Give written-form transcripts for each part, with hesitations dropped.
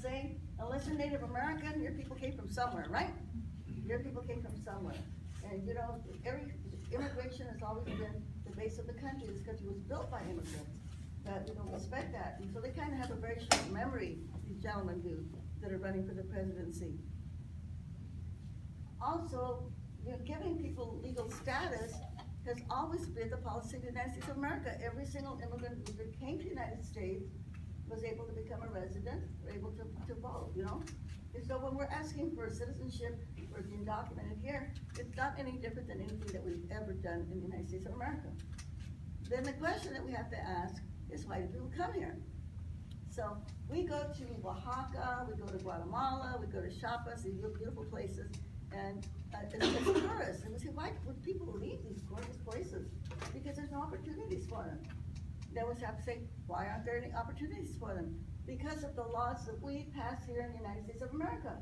say, unless you're Native American, your people came from somewhere, right? Your people came from somewhere. And you know, immigration has always been the base of the country. This country was built by immigrants. That we don't respect that. And so they kind of have a very short memory, these gentlemen do, that are running for the presidency. Also, you know, giving people legal status has always been the policy of the United States of America. Every single immigrant who came to the United States was able to become a resident, or able to vote, you know? And so when we're asking for citizenship or being documented here, it's not any different than anything that we've ever done in the United States of America. Then the question that we have to ask is, why do people come here? So we go to Oaxaca, we go to Guatemala, we go to Chiapas, these beautiful places, and as tourists, and we say, why would people leave these gorgeous places? Because there's no opportunities for them. Then we have to say, why aren't there any opportunities for them? Because of the laws that we pass here in the United States of America.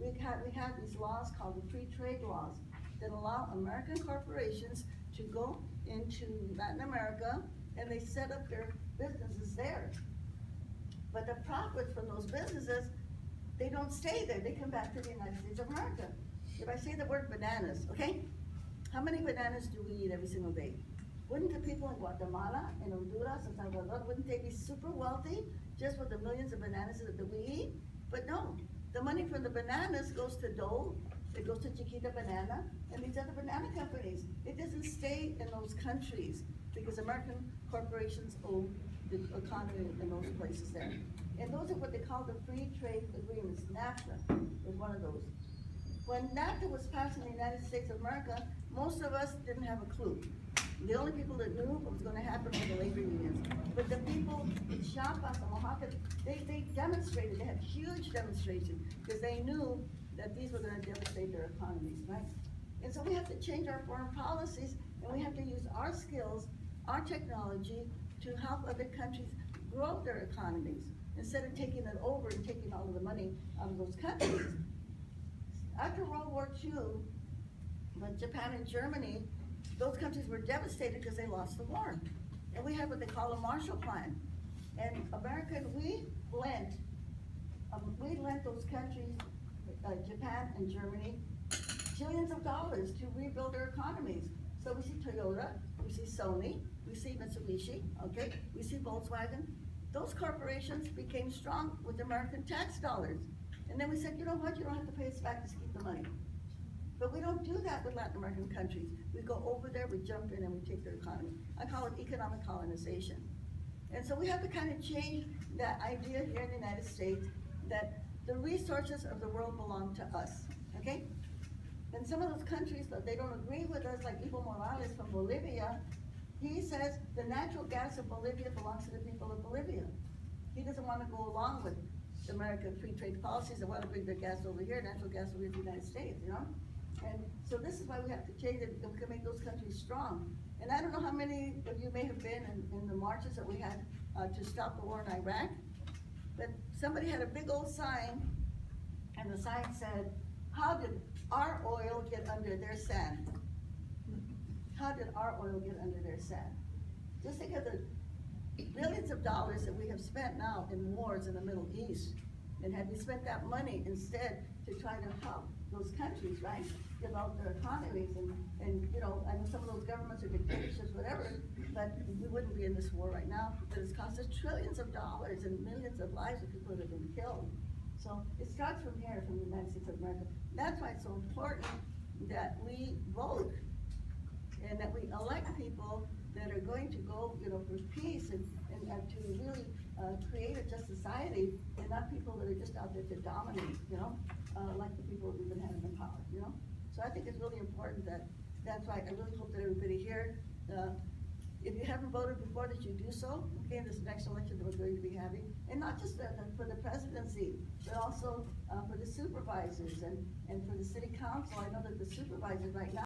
We have these laws called the free trade laws that allow American corporations to go into Latin America, and they set up their businesses there. But the profits from those businesses, they don't stay there, they come back to the United States of America. If I say the word bananas, okay? How many bananas do we eat every single day? Wouldn't the people in Guatemala and Honduras and Salvador, wouldn't they be super wealthy just with the millions of bananas that we eat? But no, the money from the bananas goes to Dole, it goes to Chiquita Banana, and these other banana companies. It doesn't stay in those countries because American corporations own the economy in those places there. And those are what they call the free trade agreements. NAFTA is one of those. When NAFTA was passed in the United States of America, most of us didn't have a clue. The only people that knew what was going to happen were the labor unions. But the people in Chiapas and Oaxaca, they demonstrated, they had huge demonstrations, because they knew that these were going to devastate their economies, right? And so we have to change our foreign policies, and we have to use our skills, our technology, to help other countries grow their economies, instead of taking it over and taking all of the money out of those countries. After World War II, when Japan and Germany, those countries were devastated because they lost the war. And we have what they call a Marshall Plan. And America, we lent those countries, Japan and Germany, billions of dollars to rebuild their economies. So we see Toyota, we see Sony, we see Mitsubishi, okay, we see Volkswagen. Those corporations became strong with American tax dollars. And then we said, you know what, you don't have to pay us back, just keep the money. But we don't do that with Latin American countries. We go over there, we jump in, and we take their economy. I call it economic colonization. And so we have to kind of change that idea here in the United States that the resources of the world belong to us, okay? And some of those countries, that they don't agree with us, like Evo Morales from Bolivia, he says the natural gas of Bolivia belongs to the people of Bolivia. He doesn't want to go along with American free trade policies. They want to bring their gas over here, natural gas over here to the United States, you know? And so this is why we have to change it, and we can make those countries strong. And I don't know how many of you may have been in the marches that we had to stop the war in Iraq, but somebody had a big old sign, and the sign said, how did our oil get under their sand? How did our oil get under their sand? Just think of the billions of dollars that we have spent now in wars in the Middle East. And had we spent that money instead to try to help those countries, right, develop their economies, and you know, I know some of those governments are dictatorships, whatever, but we wouldn't be in this war right now, because it's cost us trillions of dollars and millions of lives of people that have been killed. So it starts from here, from the United States of America. That's why it's so important that we vote, and that we elect people that are going to go, you know, for peace and to really create a just society, and not people that are just out there to dominate, you know, like the people that we've been having in power, you know. So I think it's really important that's why I really hope that everybody here, if you haven't voted before, that you do so, okay, in this next election that we're going to be having, and not just for the presidency, but also for the supervisors and for the city council. I know that the supervisors right now